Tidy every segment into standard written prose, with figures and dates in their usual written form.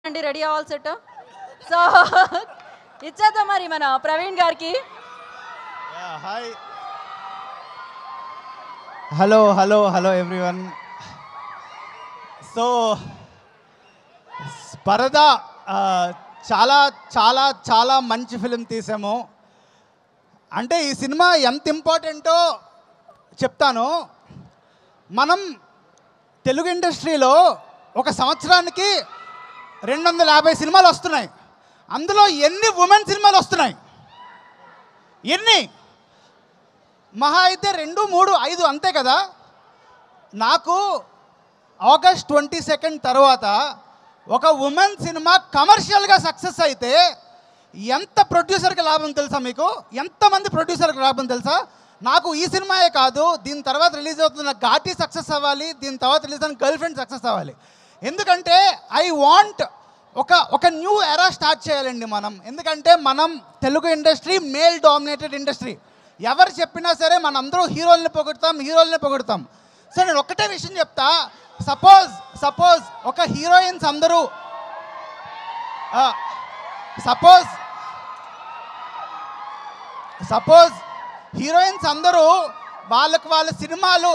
అండి ready all set. So ఇచ్చేద్దాం మరి మన ప్రవీణ్ గారికి. Hi, hello hello hello everyone. So పరదా చాలా చాలా చాలా మంచి ఫిలిం తీసాము. అంటే ఈ సినిమా ఎంత ఇంపార్టెంటో చెప్తాను. మనం తెలుగు ఇండస్ట్రీలో ఒక సంవత్సరానికి 250 సినిమాలు వస్తున్నాయి. అందులో ఎన్ని ఉమెన్ సినిమాలు వస్తున్నాయి? ఎన్ని? మహా అయితే 2, 3, 5 అంతే కదా. నాకు ఆగస్ట్ 22 తర్వాత ఒక ఉమెన్ సినిమా కమర్షియల్గా సక్సెస్ అయితే ఎంత ప్రొడ్యూసర్కి లాభం తెలుసా? మీకు ఎంతమంది ప్రొడ్యూసర్కి లాభం తెలుసా? నాకు ఈ సినిమాయే కాదు, దీని తర్వాత రిలీజ్ అవుతున్న ఘాటీ సక్సెస్ అవ్వాలి, దీని తర్వాత రిలీజ్ అయిన గర్ల్ ఫ్రెండ్ సక్సెస్ అవ్వాలి. ఎందుకంటే ఐ వాంట్ ఒక న్యూ ఎరా స్టార్ట్ చేయాలండి మనం. ఎందుకంటే మనం Telugu industry male dominated industry. ఎవరు చెప్పినా సరే మనందరూ హీరోల్ని పొగుడతాం. సో నేను ఒక్కటే విషయం చెప్తా. సపోజ్ ఒక హీరోయిన్స్ అందరూ సపోజ్ హీరోయిన్స్ అందరూ వాళ్ళ సినిమాలు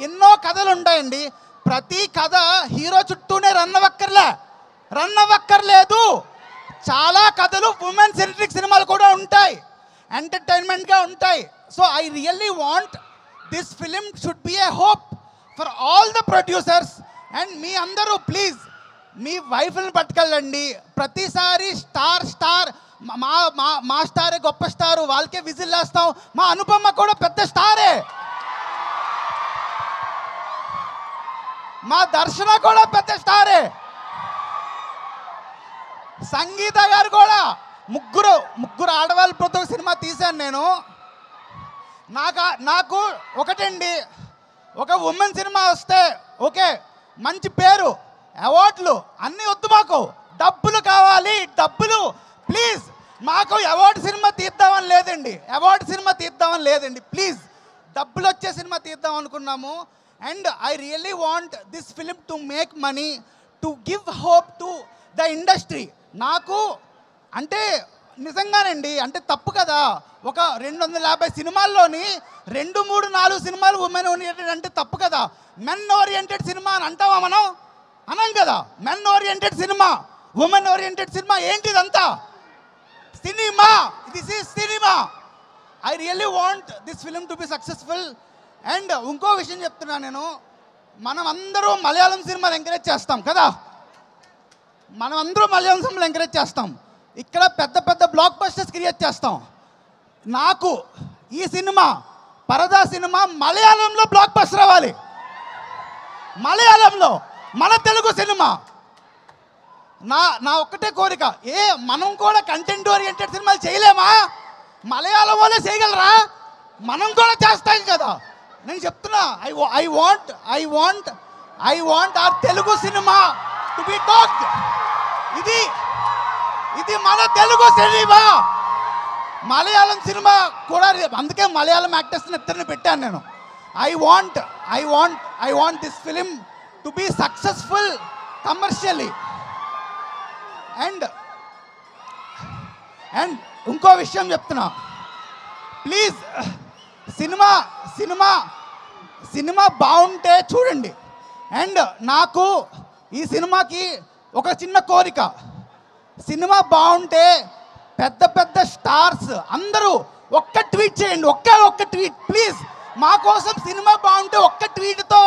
ఎన్నో కథలు ఉంటాయండి. ప్రతి కథ హీరో చుట్టూనే రన్ అవ్వక్కర్లేదు. చాలా కథలు ఉమెన్ సెంట్రిక్ సినిమాలు కూడా ఉంటాయి, ఎంటర్టైన్మెంట్గా ఉంటాయి. So I really want this film should be a hope for all the producers. And మీ అందరూ ప్లీజ్ మీ వైఫ్ని పట్టుకెళ్ళండి. ప్రతిసారి స్టార్ మా స్టారే గొప్ప స్టారు, వాళ్ళకే విజిల్ వేస్తాం. మా అనుపమ కూడా పెద్ద స్టారే, మా దర్శన కూడా పెద్ద స్టారే, సంగీత గారు కూడా. ముగ్గురు ఆడవాళ్ళతో సినిమా తీశాను నేను. నాకు ఒకటండి, ఒక ఉమెన్ సినిమా వస్తే ఓకే, మంచి పేరు, అవార్డులు అన్నీ వద్దు. మాకు డబ్బులు కావాలి, డబ్బులు ప్లీజ్. మాకు అవార్డు సినిమా తీద్దామని లేదండి, ప్లీజ్. డబ్బులు వచ్చే సినిమా తీద్దాం అనుకున్నాము. And I really want this film to make money, to give hope to the industry. నాకు అంటే నిజంగానండి, అంటే తప్పు కదా. ఒక 250 సినిమాల్లోని 2, 3, 4 సినిమాలు ఉమెన్ ఓరియంటెడ్ అంటే తప్పు కదా. మెన్ ఓరియంటెడ్ సినిమా అని అంటావా మనం? అనం కదా. Men oriented cinema, women oriented cinema ఏంటిదంతా? Cinema. This is cinema. I really want this film to be successful. And ఇంకో విషయం చెప్తున్నా నేను, మనం అందరూ మలయాళం సినిమాలు ఎంకరేజ్ చేస్తాం కదా. ఇక్కడ పెద్ద బ్లాక్ బస్టర్స్ క్రియేట్ చేస్తాం. నాకు ఈ సినిమా పరదా సినిమా మలయాళంలో బ్లాక్ బస్టర్ అవ్వాలి. మలయాళంలో మన తెలుగు సినిమా. నా ఒక్కటే కోరిక, మనం కూడా కంటెంట్ ఓరియంటెడ్ సినిమాలు చేయలేమా? మలయాళం వాళ్ళే చేయగలరా? మనం కూడా చేస్తాం కదా. నేను చెప్తున్నా, I want our Telugu cinema to be talked. ఇది మన తెలుగు సినిమా. మలయాళం సినిమా కూడా, అందుకే మలయాళం యాక్టర్స్ని ఇద్దరిని పెట్టాను నేను. I want this film to be successful commercially. And ఇంకో విషయం చెప్తున్నా, ప్లీజ్ సినిమా బాగుంటే చూడండి. అండ్ నాకు ఈ సినిమాకి ఒక చిన్న కోరిక, సినిమా బాగుంటే పెద్ద స్టార్స్ అందరూ ఒక్క ట్వీట్ చేయండి, ఒక్క ట్వీట్ ప్లీజ్. మా కోసం సినిమా బాగుంటే ఒక్క ట్వీట్తో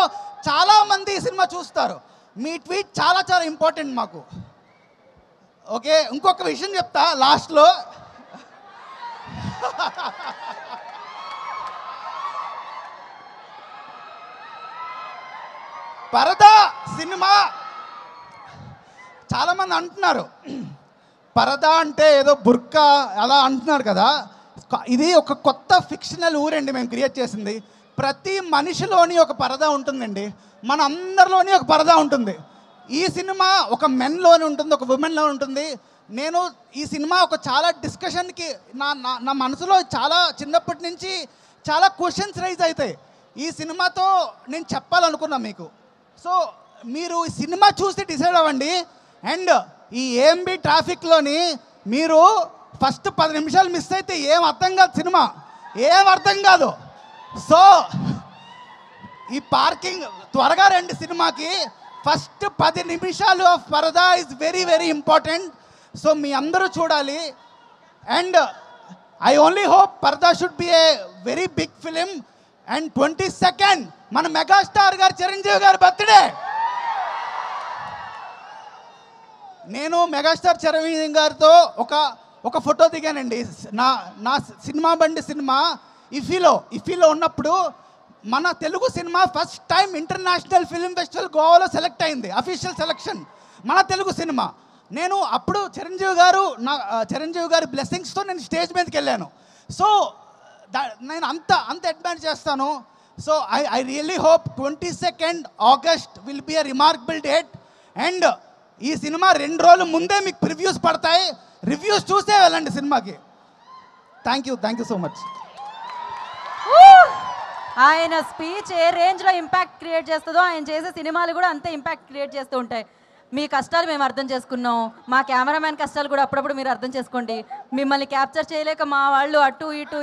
చాలామంది ఈ సినిమా చూస్తారు. మీ ట్వీట్ చాలా చాలా ఇంపార్టెంట్ మాకు. ఓకే, ఇంకొక విషయం చెప్తా లాస్ట్లో. పరదా సినిమా చాలామంది అంటున్నారు, పరదా అంటే ఏదో బుర్కా అలా అంటున్నారు కదా. ఇది ఒక కొత్త ఫిక్షనల్ ఊరండి మేము క్రియేట్ చేసింది. ప్రతి మనిషిలోని ఒక పరదా ఉంటుందండి, మన అందరిలోని ఒక పరదా ఉంటుంది. ఈ సినిమా ఒక మెన్లోని ఉంటుంది, ఒక ఉమెన్లో ఉంటుంది. నేను ఈ సినిమా ఒక చాలా డిస్కషన్కి నా మనసులో చాలా చిన్నప్పటి నుంచి చాలా క్వశ్చన్స్ రైజ్ అవుతాయి. ఈ సినిమాతో నేను చెప్పాలనుకున్నా మీకు. సో మీరు ఈ సినిమా చూసి డిసైడ్ అవ్వండి. అండ్ ఈ ఏఎంబి ట్రాఫిక్లోని మీరు ఫస్ట్ 10 నిమిషాలు మిస్ అయితే ఏం అర్థం కాదు, సినిమా ఏం అర్థం కాదు. సో ఈ పార్కింగ్ త్వరగా రండి సినిమాకి. ఫస్ట్ 10 నిమిషాలు of Paradha is very very important. So మీ అందరూ చూడాలి. And I only hope Paradha should be a very big film. And 22nd మన మెగాస్టార్ గారు చిరంజీవి గారి బర్త్డే. నేను మెగాస్టార్ చిరంజీవి గారితో ఒక ఫోటో దిగానండి. నా సినిమా బండి సినిమా ఇఫీలో ఉన్నప్పుడు మన Telugu cinema first time international film festival గోవాలో సెలెక్ట్ అయింది, అఫీషియల్ సెలక్షన్ మన తెలుగు సినిమా. నేను అప్పుడు చిరంజీవి గారి బ్లెస్సింగ్స్తో నేను స్టేజ్ మీదకి వెళ్ళాను. సో నేను అంత అడ్మైర్ చేస్తాను. So I really hope 22nd August will be a remarkable date. And ఈ సినిమా 2 రోజుల ముందే మీకు ప్రివ్యూస్ పడతాయి, రివ్యూస్ చూసే వెళ్ళండి సినిమాకి. Thank you so much. ఆయన స్పీచ్ ఏ రేంజ్లో ఇంపాక్ట్ క్రియేట్ చేస్తుందో ఆయన చేసే సినిమాలు కూడా అంతే ఇంపాక్ట్ క్రియేట్ చేస్తూ ఉంటాయి. మీ కష్టాలు మేము అర్థం చేసుకున్నాం, మా కెమెరామ్యాన్ కష్టాలు కూడా అప్పుడప్పుడు మీరు అర్థం చేసుకోండి. మిమ్మల్ని క్యాప్చర్ చేయలేక మా వాళ్ళు అటు ఇటు